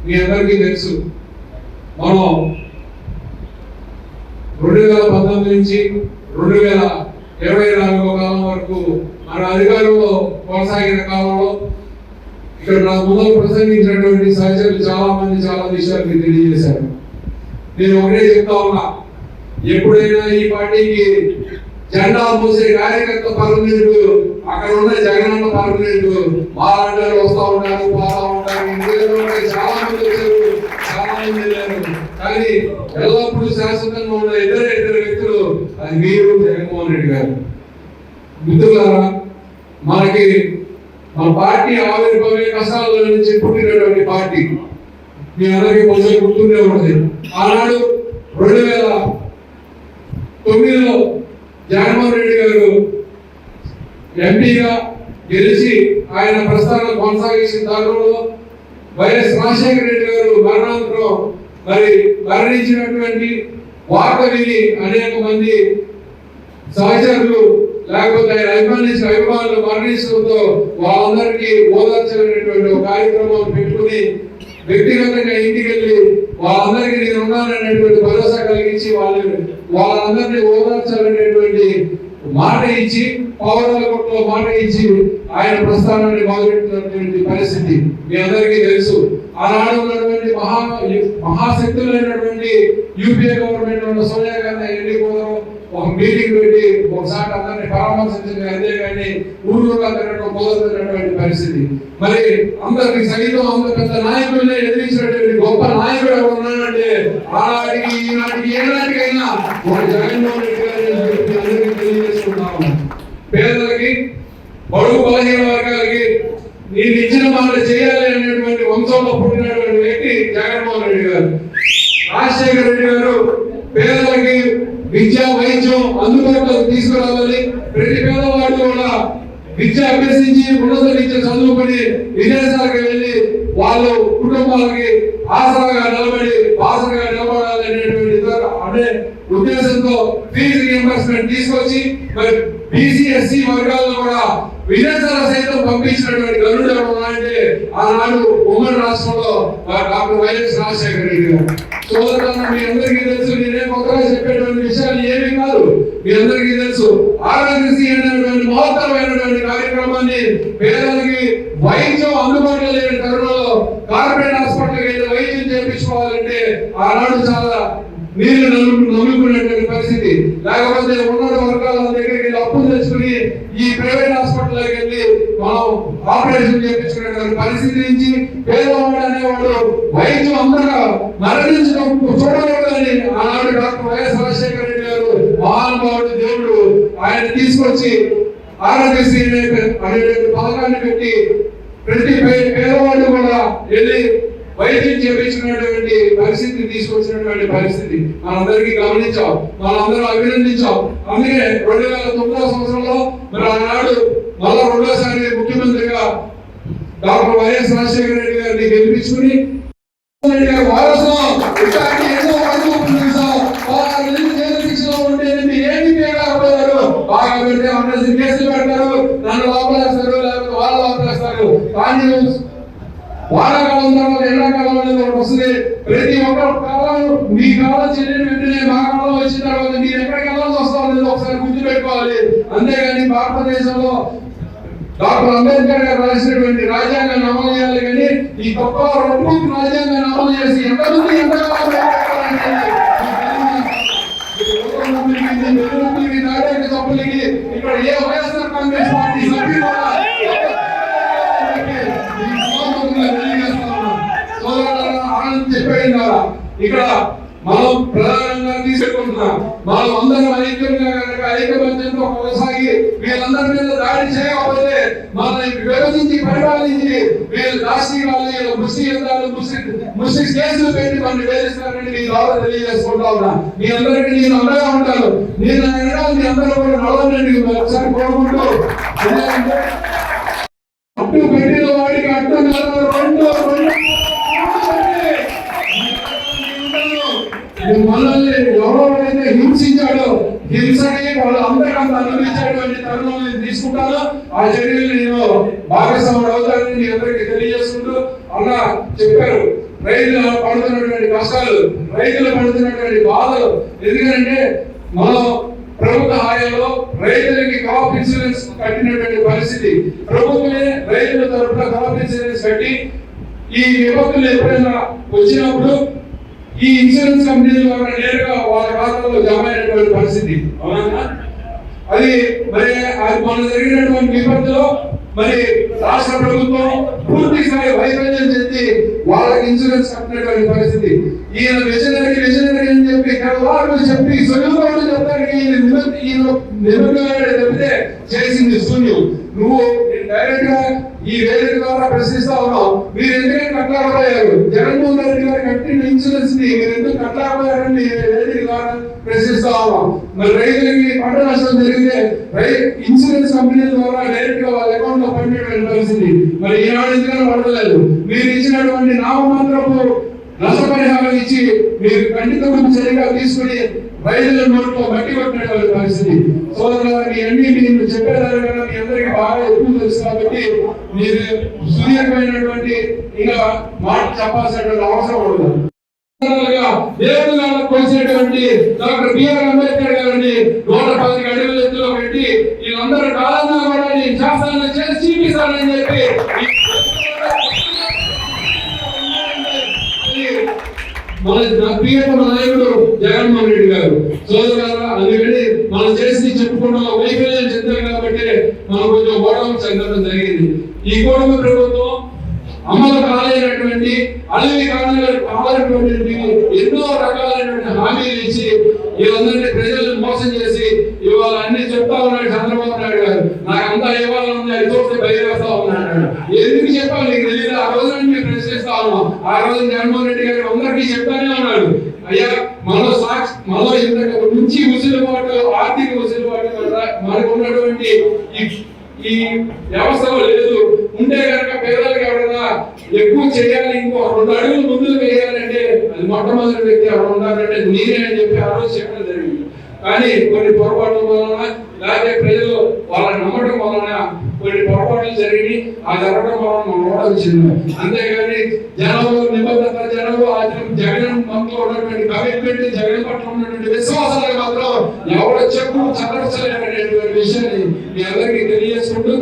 మీ అందరికీ తెలుసు. మనం 2019 నుంచి 2024 కాలం వరకు మన అధికారంలో కొనసాగిన కాలంలో ఇక్కడ నా ముందు ప్రసంగించినటువంటి సహచరులు చాలా మంది చాలా విషయాలు మీకు తెలియజేశారు. నేను ఒకటే చెప్తా ఉన్నా, ఎప్పుడైనా ఈ పార్టీకి జెండా మూసే కార్యకర్త పర్మనెంట్, అక్కడ ఉన్న జగనన్న పర్మనెంట్, వాళ్ళందరూ వస్తూ ఉంటారు, పోతా ఉంటారు, చాలా మంది వచ్చారు, చాలా మంది వెళ్ళారు. కానీ ఎల్లప్పుడూ శాశ్వతంగా ఉన్న ఇద్దరు వ్యక్తులు, అది మీరు జగన్మోహన్ రెడ్డి గారు. మిత్రులారా, మనకి మన పార్టీ ఆవిర్భావే కష్టాల నుంచి పుట్టినటువంటి పార్టీ. మీ అందరికీ కొంచెం గుర్తుండే ఉంటుంది. ఆనాడు 2009లో జగన్మోహన్ రెడ్డి గారు ఎంపీగా గెలిచి ఆయన ప్రస్థానం కొనసాగించిన తరుణంలో వైఎస్ రాజశేఖర రెడ్డి గారు మరణాంతరం మరి మరణించినటువంటి వార్త విని అనేక మంది సహచరులు లేకపోతే ఆయన అభిమానులు మరణించడంతో వాళ్ళందరికీ ఓదార్చాలనేటువంటి ఒక కార్యక్రమం పెట్టుకుని వ్యక్తిగతంగా ఇంటికి వెళ్ళి వాళ్ళందరికీ నేను ఉన్నాననేటువంటి భరోసా కలిగించి వాళ్ళందరినీ ఓదార్చాలనేటువంటి మాట ఇచ్చి పౌరాలకోటలో మాట ఇచ్చి ఆయన ప్రస్థానాన్ని మొదలెట్టినటువంటి పరిస్థితి మీ అందరికీ తెలుసు. ఆనాడు ఉన్నటువంటి మహాశక్తులైనటువంటి యూపీఏ గవర్నమెంట్ సోనియా గాంధీ ఎన్ని పోదాం ఒక మీటింగ్ పెట్టి ఒకసారి అందరినీ పరామర్శించింది, అంతేగాని ఊరూరుగా తిరగడం కుదరదన్నటువంటి పరిస్థితి. మరి అందరికి సైతం అంత పెద్ద నాయకులనే ఎదిరించినటువంటి గొప్ప నాయకుడు ఎవరు ఉన్నాడంటే ఆనాటికి ఈనాటికి ఏనాటికైనా ఒక జగన్మోహన్ రెడ్డి గారిని అందరికీ తెలియజేసుకుంటాము. పేదలకి బడుగు బలహీన వర్గాలకి నేను ఇచ్చిన మాట చేయాలి అనేటువంటి వంశంలో పుట్టినటువంటి వ్యక్తి జగన్మోహన్ రెడ్డి గారు. రాజశేఖర రెడ్డి గారు పేదలకి విద్యా వైద్యం అందుబాటులోకి తీసుకురావాలి, ప్రతి పేదవాడు కూడా విద్య అభ్యసించి ఉన్నత విద్య చదువుకుని విదేశాలకు వెళ్ళి వాళ్ళు కుటుంబాలకి ఆసరాగా నిలబడాలనేటువంటి అనే ఉద్దేశంతో ఫీజు రియంబర్స్మెంట్ తీసుకొచ్చి మరి బీసీ ఎస్సీ వర్గాలను కూడా విదేశాల సైతం పంపించినటువంటి గరుడు అంటే ఆనాడు ఉమ్మడి రాష్ట్రంలో డాక్టర్ వైఎస్ రాజశేఖర రెడ్డి గారు. సోదరులను మీ అందరికీ తెలుసు, నేనే కొత్తగా చెప్పేటువంటి విషయాలు ఏమీ కాదు, మీ అందరికీ తెలుసు. ఆరోగ్యశ్రీ అనేటువంటి మహత్తరమైనటువంటి కార్యక్రమాన్ని పేదలకి వైద్యం అందుబాటులో లేని తరుణంలో కార్పొరేట్ హాస్పిటల్కి వెళ్ళి వైద్యం చేయించుకోవాలంటే ఆనాడు చాలా నీళ్లు నమ్ముకునేటువంటి పరిస్థితి. లేకపోతే ఉన్నత వర్గాల దగ్గరికి వెళ్ళి అప్పులు తెచ్చుకుని ఈ ప్రైవేట్ హాస్పిటల్కి వెళ్ళి మనం ఆపరేషన్ చేయించుకునే పరిస్థితి నుంచి పేదవాడు అనేవాడు వైద్యం అందరూ మరణించడం చూడకూడదని ఆనాడు డాక్టర్ వైఎస్ రాజశేఖర రెడ్డి గారు మహానుభావుడు దేవుడు ఆయన తీసుకొచ్చి ఆరోగ్యశ్రీ అనేటువంటి పథకాన్ని పెట్టి ప్రతి పేదవాడు కూడా వెళ్ళి వైద్యం చేయించినటువంటి పరిస్థితి తీసుకొచ్చినటువంటి పరిస్థితి మనందరికీ గమనించాం, మనందరూ అభినందించాం. అందుకే 2009 సంవత్సరంలో మరి ఆనాడు మళ్ళా రెండోసారి ముఖ్యమంత్రిగా డాక్టర్ వైఎస్ రాజశేఖర రెడ్డి గారిని గెలిపించుకుని శిక్షలో ఉంటే ఏమి పేరు బాగా పెడితే కేసులు పెడతారు, నన్ను లోపలేస్తారు, లేకపోతే వాళ్ళు లోపలేస్తారు. కానీ వానాకాలం తర్వాత ఎండాకాలం అనేది ఒకటి వస్తుంది. ప్రతి ఒక్క కాలం మీ కాలం చెల్లిన వెంటనే మా కాలం వచ్చిన తర్వాత మీరు ఎక్కడికి వెళ్ళాల్సి వస్తాం అనేది ఒకసారి గుర్తుపెట్టుకోవాలి. అంతేగాని భారతదేశంలో డాక్టర్ అంబేద్కర్ గారు రాసినటువంటి రాజ్యాంగాన్ని అమలు చేయాలి, కానీ ఈ గొప్ప రాజ్యాంగాన్ని అమలు చేసి ఎంతమంది సభ్యులకి ఇక్కడ ఏ వైఎస్ఆర్ కాంగ్రెస్ పార్టీ సభ్యులు చెప్పేయండి. ఇక్కడ మనం ప్రధానంగా తీసుకుంటున్నాం, మనం అందరం ఐకమత్యంతో కొనసాగి వీళ్ళందరి మీద దాడి చేయకపోతే మనల్ని విభజించి పరిపాలించి వీళ్ళు రాష్ట్రీయ ముస్లిం కేసులు పెట్టి మనం వేధిస్తారని మీ ద్వారా తెలియజేసుకుంటా ఉన్నా. మీ అందరికీ నేను అండగా ఉంటాను. నేను మీ అందరూ కూడా నడవండి ఒకసారి కోరుకుంటూ, అట్టు పెట్టిన వాడికి అట్టు మనల్ని ఎవరైతే హింసించాడో హింసని వాళ్ళు అందరికంత అనుభవించేటువంటి తరుణం తీసుకుంటాను. ఆ చర్యలు నేను భాగస్వాముడు అవుతానని మీ అందరికీ తెలియజేసుకుంటూ అలా చెప్పారు. రైతులు పడుతున్నటువంటి కష్టాలు, రైతులు పడుతున్నటువంటి బాధలు. ఎందుకంటే మనం ప్రభుత్వ హాయంలో రైతులకి క్రాప్ ఇన్సూరెన్స్ కట్టినటువంటి పరిస్థితి, ప్రభుత్వమే రైతుల తరఫున క్రాప్ ఇన్సూరెన్స్ కట్టి ఈ విపత్తులు ఎప్పుడైనా వచ్చినప్పుడు ఈ ఇన్సూరెన్స్ కంపెనీ ద్వారా నేరుగా వాళ్ళ ఖాతాలో జమ అయినటువంటి పరిస్థితి. అవునా? అది మరి అది మన జరిగినటువంటి విపత్తులో మరి రాష్ట్ర ప్రభుత్వం పూర్తి స్థాయి వైఫల్యం చెంది వాళ్ళకి ఇన్సూరెన్స్ కట్టినటువంటి పరిస్థితి. ఈయన విజనరీ అని చెప్పి కలవారు చెప్పి సులువుగా చెప్తానికి చెప్తే చేసింది శూన్యం. నువ్వు డైరెక్ట్ గా ఈ వేదిక ద్వారా ప్రశ్నిస్తా ఉన్నావు, మీరు ఎందుకంటే కట్టలేకపోయారు? జగన్మోహన్ రెడ్డి గారు కట్టిన ఇన్సూరెన్స్ ని మీరు ఎందుకు కట్టలేకపోయారని వేదిక ద్వారా ప్రశ్నిస్తా ఉన్నాం. మరి రైతులకి పంట నష్టం జరిగితే ఇన్సూరెన్స్ కంపెనీ ద్వారా డైరెక్ట్ గా వాళ్ళ అకౌంట్ లో పడినటువంటి పరిస్థితి. మరి ఈనాడు ఎందుకని పడలేదు? మీరు ఇచ్చినటువంటి నామమాత్రపు నష్టపరిహారం ఇచ్చి మీరు ఖండితం చర్యగా తీసుకుని రైతుల నోట్లో మట్టి కొట్టినటువంటి పరిస్థితి. సోదరులకి అన్ని మీరు చెప్పేదానికన్నా మీ అందరికీ బాగా ఎక్కువ తెలుసు కాబట్టి మీరు సుదీర్ఘమైనటువంటి ఇంకా మాట చెప్పాల్సినటువంటి అవసరం ఉండదు. దేవుడుగా కొలిసినటువంటి డాక్టర్ బిఆర్ అంబేద్కర్ గారిని 110 అడుగుల ఎత్తులో పెట్టి వీళ్ళందరూ కాలంగా కూడా నేను శాసనాలు చేసి చూపిస్తానని చెప్పి మన ప్రియతమ నాయకుడు జగన్మోహన్ రెడ్డి గారు. సోదరులారా, అందుకని మనం చేసి చెప్పుకున్న వైఫల్యం చెందాం కాబట్టి మనం కొంచెం ఓడవం చెందడం జరిగింది. ఈ కూటమి ప్రభుత్వం అమలు కాలేనటువంటి అడవి కావాలటువంటి ఎన్నో రకాలైనటువంటి హామీలు ఇచ్చి వీళ్ళందరినీ ప్రజలను మోసం చేసి ఇవాళ అన్ని చెప్తా ఉన్నాడు చంద్రబాబు నాయుడు గారు. నాకు అంతా ఇవ్వాలని అది చూస్తే బయలుదేరుతా ఉన్నాడు. ఎందుకు చెప్పాలి నీకు తెలియదు? ఆ రోజు మేము ప్రశ్నిస్తా ఉన్నాం. ఆ రోజు జగన్మోహన్ రెడ్డి గారు అందరికీ చెప్తానే ఉన్నాడు, అయ్యా మనలో ఇంతకు నుంచి ఉసులుబాటు, ఆర్థిక ఉసులుబాటు మనకు ఉన్నటువంటి ఈ వ్యవస్థలో లేదు. ఉంటే కనుక పేదలకు ఎవరైనా ఎక్కువ చేయాలి, ఇంకో 2 అడుగులు ముందుకు వేయాలంటే అది మొట్టమొదటి వ్యక్తి ఎవరు ఉండాలంటే నేనే అని చెప్పి ఆ రోజు చెప్పడం జరిగింది. కానీ కొన్ని పొరపాట్ల వలన లేకపోతే ప్రజలు వాళ్ళ నమ్మటం వలన కొన్ని పొరపాట్లు జరిగి ఆ జరగడం వలన మనం ఓడవచ్చింది. అంతేగాని జనంలో నిబద్ధత, జనంలో జగన్ మనలో ఉన్నటువంటి కమిట్మెంట్, జగన్ పట్ల ఉన్నటువంటి విశ్వాసాలు మాత్రం ఎవరో చెప్పు చదవచ్చలేనటువంటి విషయాన్ని మీ అందరికీ తెలియజేసుకుంటూ